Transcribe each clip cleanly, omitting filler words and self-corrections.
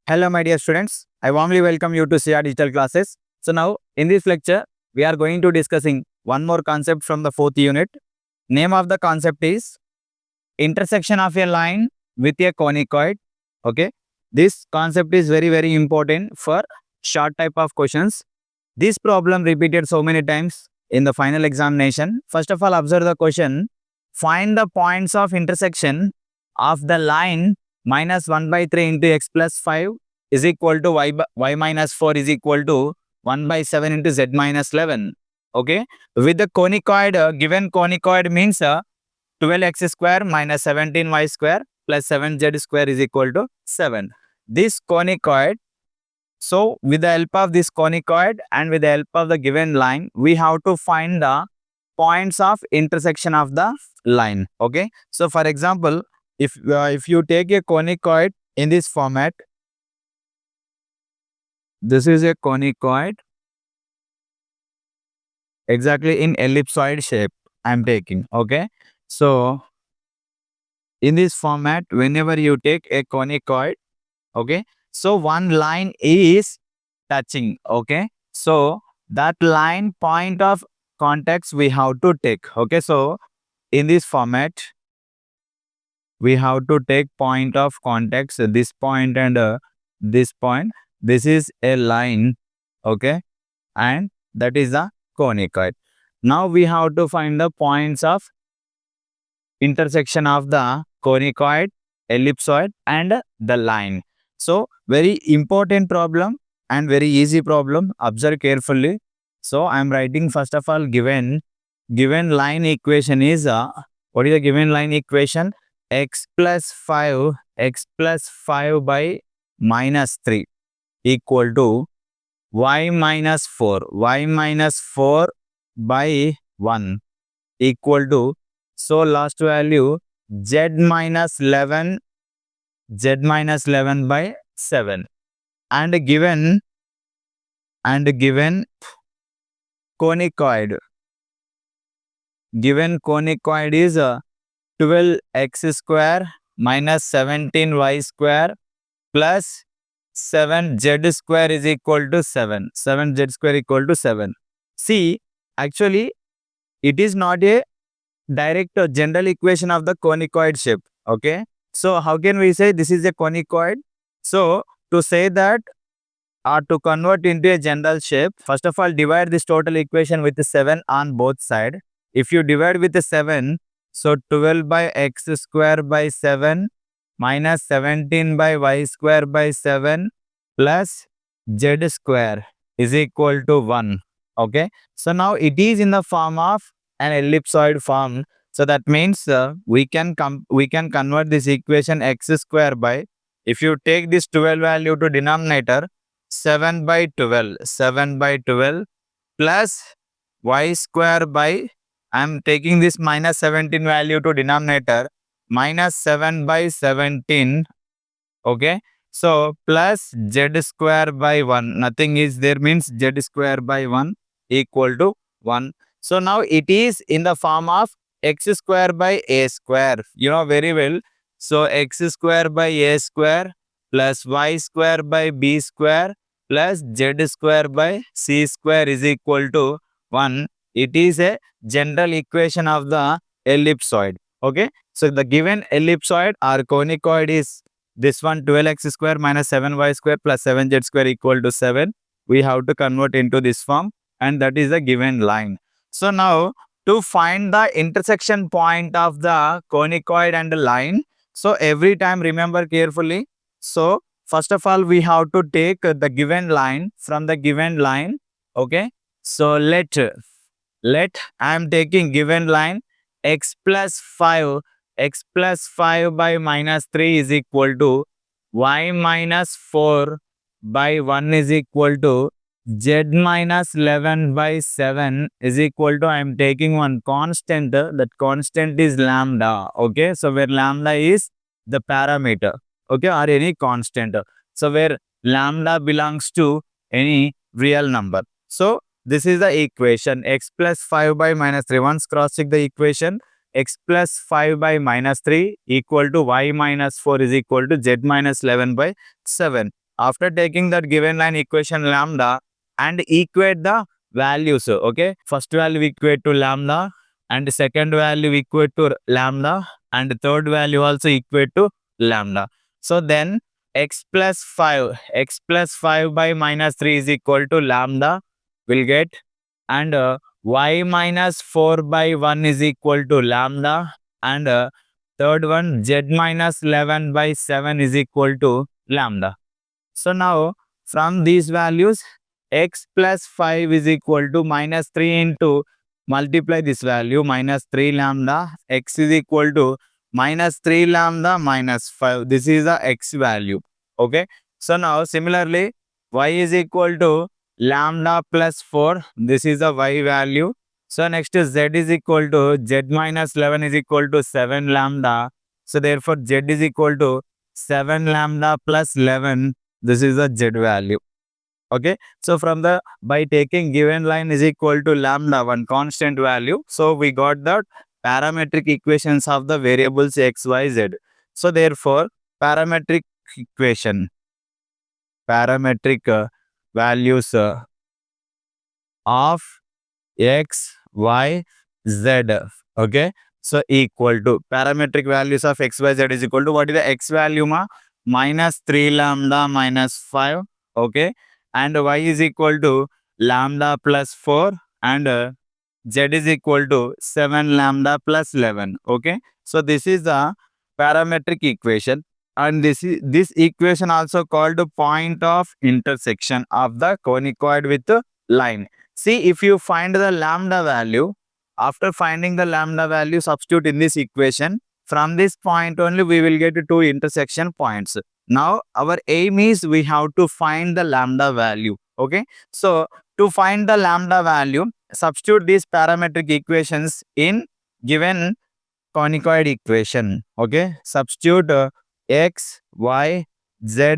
Hello, my dear students. I warmly welcome you to CR Digital Classes. So now, in this lecture, we are going to discussing one more concept from the fourth unit. Name of the concept is intersection of a line with a conicoid. Okay, this concept is very important for short type of questions. This problem repeated so many times in the final examination. First of all, observe the question. Find the points of intersection of the line minus 1 by 3 into x plus 5 is equal to y minus 4 is equal to 1 by 7 into z minus 11. Okay. With the conicoid, given conicoid means 12x square minus 17y square plus 7z square is equal to 7. This conicoid, so with the help of this conicoid and with the help of the given line, we have to find the points of intersection of the line. Okay. So for example, if you take a conicoid in this format, this is a conicoid exactly in ellipsoid shape I am taking. Okay. So in this format, whenever you take a conicoid, okay, so one line is touching. Okay. So that line point of contact we have to take. Okay. So in this format, we have to take point of contact, so this point and this point. This is a line, okay, and that is the conicoid. Now we have to find the points of intersection of the conicoid, ellipsoid and the line. So very important problem and very easy problem. Observe carefully. So I am writing first of all given line equation is what is the given line equation? X plus 5 by minus 3 equal to y minus 4 by 1 equal to, so last value z minus 11 by 7 and given conicoid is 12x square minus 17y square plus 7z square is equal to 7. 7z square equal to 7. See, actually, it is not a direct or general equation of the conicoid shape. Okay. So, how can we say this is a conicoid? So, to say that or to convert into a general shape, first of all, divide this total equation with 7 on both sides. If you divide with 7, so 12 by x square by 7 minus 17 by y square by 7 plus z square is equal to 1. Okay. So now it is in the form of an ellipsoid form. So that means we can convert this equation x square by, if you take this 12 value to denominator, 7 by 12 plus y square by, I am taking this minus 17 value to denominator, minus 7 by 17. Okay. So plus z square by 1, nothing is there, means z square by 1 equal to 1. So now it is in the form of x square by a square. You know very well. So x square by a square plus y square by b square plus z square by c square is equal to 1. It is a general equation of the ellipsoid. Okay. So the given ellipsoid or conicoid is this one, 12x square minus 7y square plus 7z square equal to 7. We have to convert into this form and that is the given line. So now to find the intersection point of the conicoid and the line, so every time remember carefully. So first of all, we have to take the given line from the given line. Okay. So let I am taking given line x plus 5 by minus 3 is equal to y minus 4 by 1 is equal to z minus 11 by 7 is equal to, I am taking one constant, that constant is lambda. Okay. So where lambda is the parameter. Okay. Or any constant. So where lambda belongs to any real number. So this is the equation x plus 5 by minus 3. Once cross check the equation, x plus 5 by minus 3 equal to y minus 4 is equal to z minus 11 by 7. after taking that given line equation lambda and equate the values, okay? First value equate to lambda and second value equate to lambda and third value also equate to lambda. So then x plus 5 by minus 3 is equal to lambda will get, and y minus 4 by 1 is equal to lambda, and third one z minus 11 by 7 is equal to lambda. So now from these values x plus 5 is equal to minus 3 into multiply this value minus 3 lambda, x is equal to minus 3 lambda minus 5. This is the x value. Okay. So now similarly y is equal to lambda plus 4. This is the y value. So next is z is equal to z minus 11 is equal to 7 lambda. So therefore z is equal to 7 lambda plus 11. This is the z value. Okay. So from the by taking given line is equal to lambda, one constant value. So we got the parametric equations of the variables x, y, z. So therefore parametric equation, parametric values of x, y, z. Okay. So equal to parametric values of x, y, z is equal to what is the x value ma? Minus 3 lambda minus 5. Okay. And y is equal to lambda plus 4 and z is equal to 7 lambda plus 11. Okay. So this is the parametric equation, and this equation also called point of intersection of the conicoid with the line. See, if you find the lambda value, after finding the lambda value, substitute in this equation. From this point only, we will get two intersection points. Now, our aim is we have to find the lambda value. Okay. So, to find the lambda value, substitute these parametric equations in given conicoid equation. Okay. Substitute x, y, z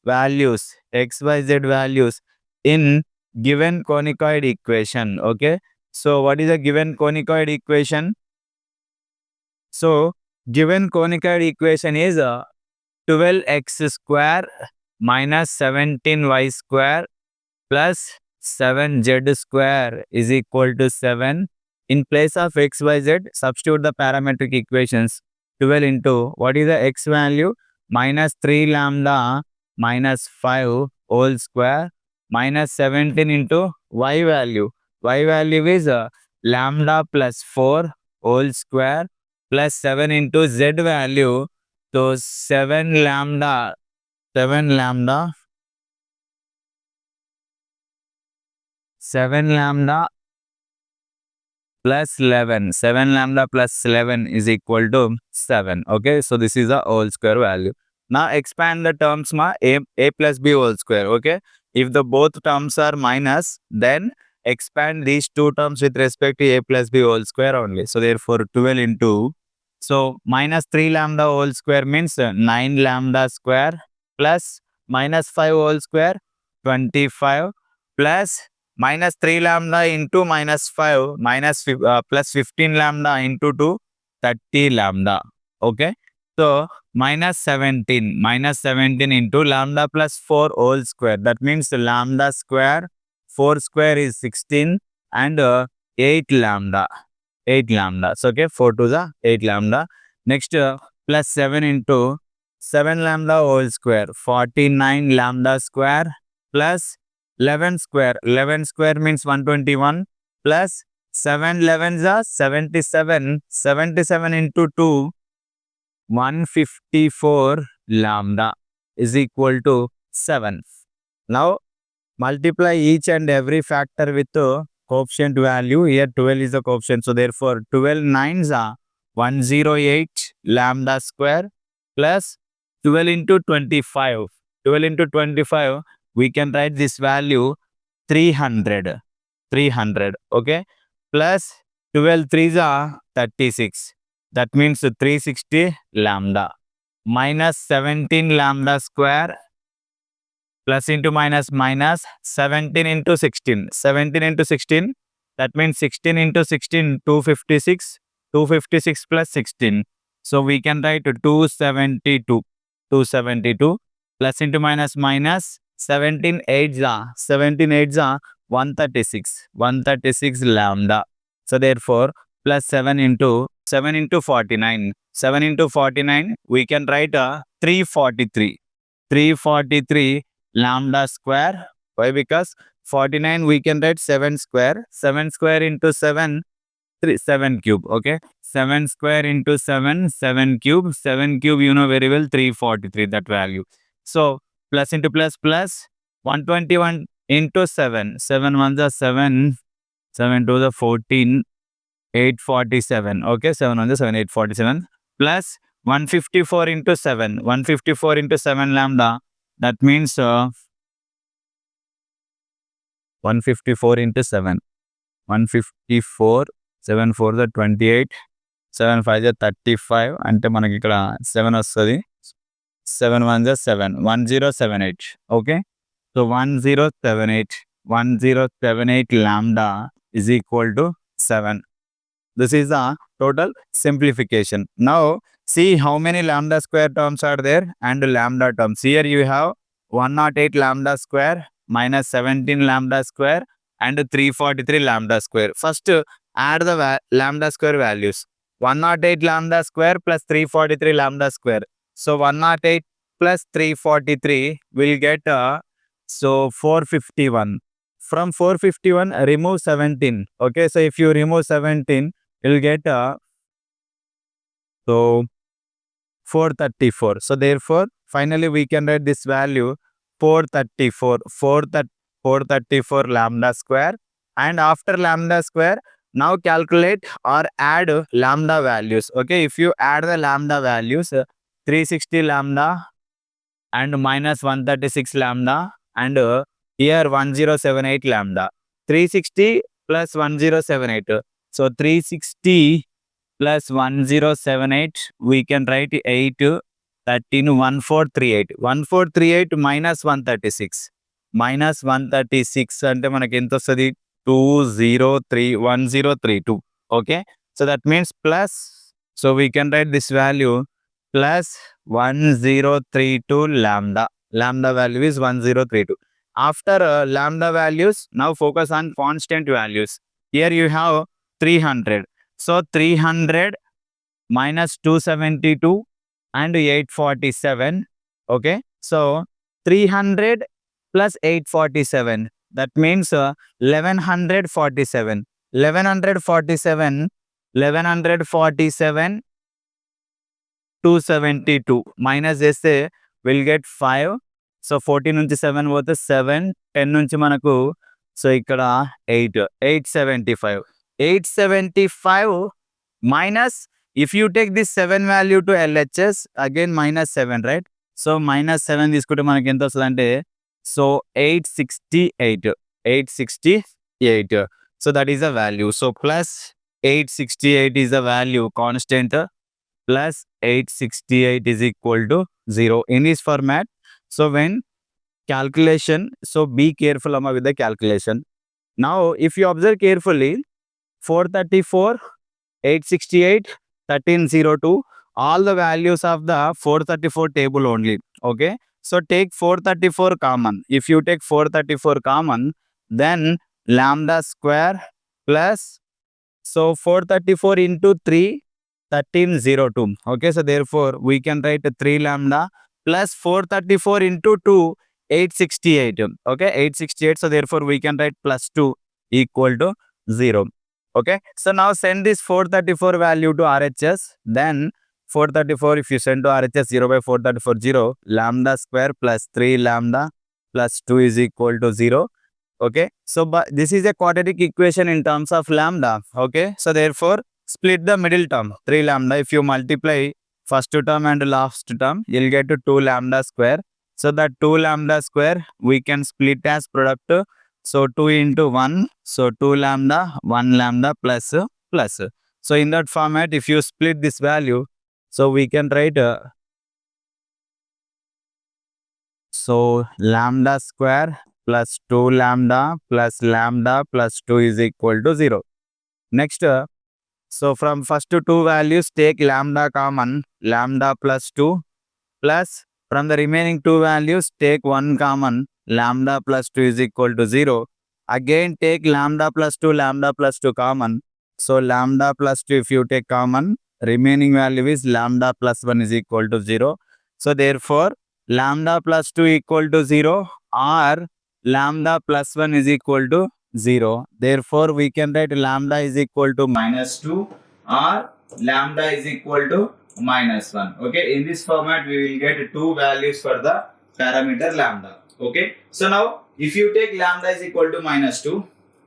values, x, y, z values in given conicoid equation. Okay. So what is a given conicoid equation? So given conicoid equation is 12x square minus 17y square plus 7z square is equal to 7. In place of x, y, z, substitute the parametric equations. 12 into what is the x value? Minus 3 lambda minus 5 whole square minus 17 into y value. Y value is lambda plus 4 whole square plus 7 into z value. So 7 lambda plus 11. 7 lambda plus 11 is equal to 7. Okay. So this is a whole square value. Now expand the terms ma a plus b whole square. Okay. If the both terms are minus, then expand these two terms with respect to a plus b whole square only. So therefore 12 into, so minus 3 lambda whole square means 9 lambda square plus minus 5 whole square 25 plus minus 3 lambda into minus 5 plus 15 lambda into 2 30 lambda. Okay. So minus 17 into lambda plus 4 whole square. That means lambda square 4 square is 16 and 8 lambda. 8 lambda. So okay, 4 to the 8 lambda. Next plus 7 into 7 lambda whole square 49 lambda square plus 11 square. 11 square means 121 plus 7 11s are 77. 77 into 2 154 lambda is equal to 7. Now multiply each and every factor with the coefficient value. Here 12 is the coefficient. So therefore 12 nines are 108 lambda square plus 12 into 25. 12 into 25, we can write this value 300. 300. Okay. Plus 12 threes are 36. That means 360 lambda minus 17 lambda square plus into minus 17 into 16. 17 into 16, that means 16 into 16, 256. 256 plus 16. So we can write 272. 272 plus into minus minus, 17 8s are 17 8s are 136 lambda. So therefore plus 7 into 49. 7 into 49 we can write a 343 lambda square. Why? Because 49 we can write 7 square. 7 square into 7 7 cube. Okay, 7 square into 7 7 cube. 7 cube you know very well, 343 that value. So plus into plus plus 121 into 7 7 ones are 7 7 to the 14 847. Okay, 7 ones are 7 847 plus 154 into 7 154 into 7 lambda, that means 154 into 7 154 7 4 the 28 7 5 the 35 అంటే మనకి ఇక్కడ 7 వస్తుంది. 7 1 the 7 1078. Okay, so 1078 lambda is equal to 7. This is the total simplification. Now see how many lambda square terms are there and lambda terms. Here you have 108 lambda square minus 17 lambda square and 343 lambda square. First add the lambda square values. 108 lambda square plus 343 lambda square. So 108 plus 343 will get so 451. From 451 remove 17. Okay, so if you remove 17 you'll get so 434. So therefore finally we can write this value 434 lambda square. And after lambda square, now calculate or add lambda values. Okay, if you add the lambda values, 360 lambda and minus 136 lambda and here 1078 lambda. 360 plus 1078. So 360 plus 1078 we can write 8 13 1438. 1438 minus 136 అంటే మనకి ఎంత వస్తుంది 1032. Okay, so that means plus, so we can write this value plus 1032 lambda value is 1032. After lambda values, now focus on constant values. Here you have 300. So 300 minus 272 and 847. Okay, so 300 plus 847, that means 1147. 272 minus చేస్తే will get 5. So 14 నుంచి 7 పోతే 7, 10 నుంచి మనకు so ఇక్కడ 875 minus, if you take this 7 value to LHS again minus 7, right? So minus 7 తీసుకుంటే మనకి ఎంత వస్తుంది అంటే so 868. So that is the value. So plus 868 is the value constant, plus 868 is equal to 0 in this format. So when calculation, so be careful with the calculation. Now if you observe carefully, 434, 868, 1302, all the values of the 434 table only. Okay, so take 434 common. If you take 434 common, then lambda square plus, so 434 into 3 1302. Okay, so therefore we can write 3 lambda plus 434 into 2 868. Okay, 868. So therefore we can write plus 2 equal to 0. Okay, so now send this 434 value to RHS. Then 434, if you send to RHS, 0 by 434 0, lambda square plus 3 lambda plus 2 is equal to 0. Okay, so but this is a quadratic equation in terms of lambda. Okay, so therefore split the middle term 3 lambda. If you multiply first term and last term, you'll get to 2 lambda square. So that 2 lambda square we can split as product. So 2 into 1, so 2 lambda 1 lambda plus. So in that format, if you split this value, so we can write so lambda square plus 2 lambda plus 2 is equal to 0. Next, so from first to 2 values, take lambda common, lambda plus 2 plus From the remaining two values, take one common, lambda plus 2 is equal to 0. Again, take lambda plus 2 common. So, lambda plus 2 if you take common, remaining value is lambda plus 1 is equal to 0. So, therefore, lambda plus 2 equal to 0 or lambda plus 1 is equal to 0. Therefore, we can write lambda is equal to minus 2 or lambda is equal to minus 1. Okay, in this format we will get two values for the parameter lambda. Okay, so now if you take lambda is equal to minus 2,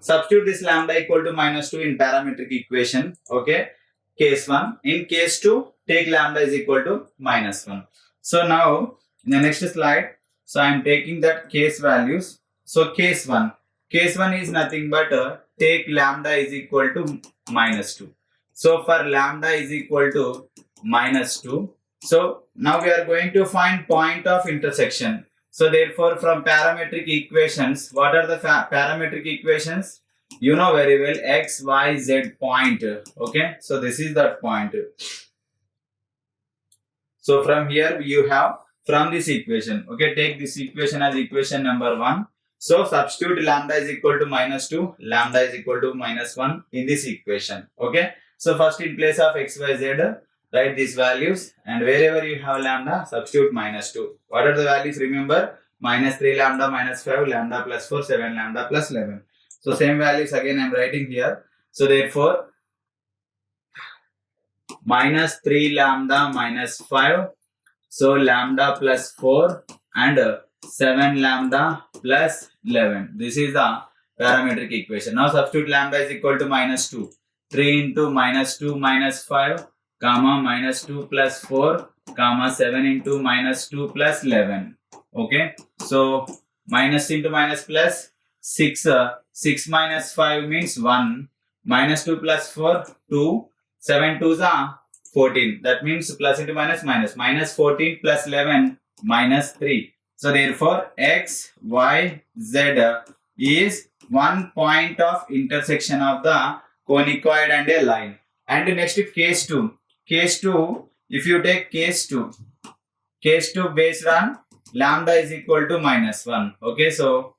substitute this lambda equal to minus 2 in parametric equation. Okay, case 1. In case 2, take lambda is equal to minus 1. So now in the next slide, so I am taking that case values. So case 1 is nothing but take lambda is equal to minus 2. So for lambda is equal to minus 2. So now we are going to find point of intersection. So therefore from parametric equations, what are the parametric equations? You know very well, x, y, z point. Okay, so this is that point. So from here you have from this equation. Okay, take this equation as equation number 1. So substitute lambda is equal to minus 2, lambda is equal to minus 1 in this equation. Okay, so first in place of x, y, z, write these values, and wherever you have lambda, substitute minus 2. What are the values? Remember, minus 3 lambda, minus 5 lambda plus 4, 7 lambda plus 11. So same values again I am writing here. So therefore, minus 3 lambda minus 5, so lambda plus 4 and 7 lambda plus 11. This is the parametric equation. Now substitute lambda is equal to minus 2. 3 into minus 2 minus 5, comma minus 2 plus 4, comma 7 into minus 2 plus 11. Okay, so minus into minus plus 6. 6 minus 5 means 1. Minus 2 plus 4, 2. 7 2s are 14. That means plus into minus minus. Minus 14 plus 11 minus 3. So therefore x, y, z is one point of intersection of the conicoid and a line. And next case 2. Case 2, if you take case 2 based on lambda is equal to minus 1. Okay, so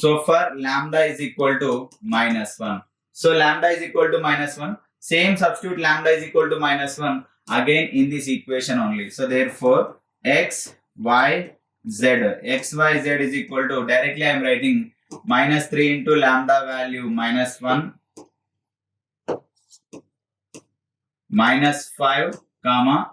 for lambda is equal to minus 1. So lambda is equal to minus 1. Same substitute lambda is equal to minus 1 again in this equation only. So therefore x, y, z is equal to, directly I am writing minus 3 into lambda value minus 1 minus 5 comma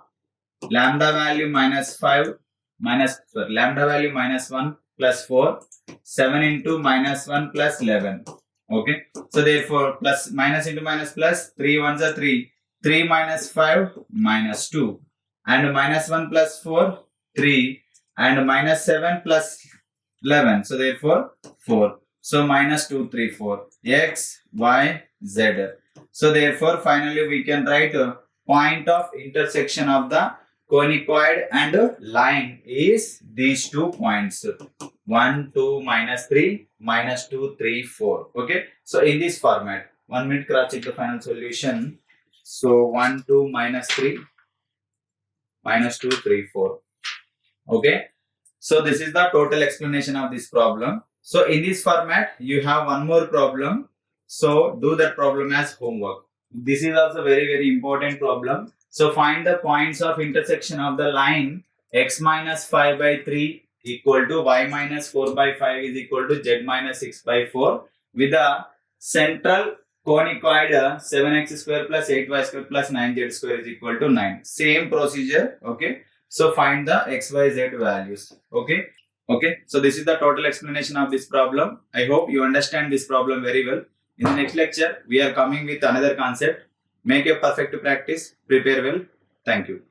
lambda value minus 5 lambda value minus 1 plus 4, 7 into minus 1 plus 11. Okay, so therefore plus minus into minus plus, 3 ones are 3, 3 minus 5 minus 2, and minus 1 plus 4 3, and minus 7 plus 11. So therefore 4. So minus 2 3 4 x, y, z. So therefore finally we can write a point of intersection of the conicoid and line is these 2 points. 1 2 minus 3 minus 2 3 4. Okay, so in this format, 1 minute, cross check the final solution. So 1 2 minus 3 minus 2 3 4. Okay, so this is the total explanation of this problem. So in this format you have one more problem, so do that problem as homework. This is also very important problem. So find the points of intersection of the line x minus 5 by 3 equal to y minus 4 by 5 is equal to z minus 6 by 4 with the central conicoid 7x square plus 8y square plus 9z square is equal to 9. Same procedure. Okay, so find the x, y, z values. Okay, so this is the total explanation of this problem. I hope you understand this problem very well. In the next lecture we are coming with another concept. Make a perfect practice. Prepare well. Thank you.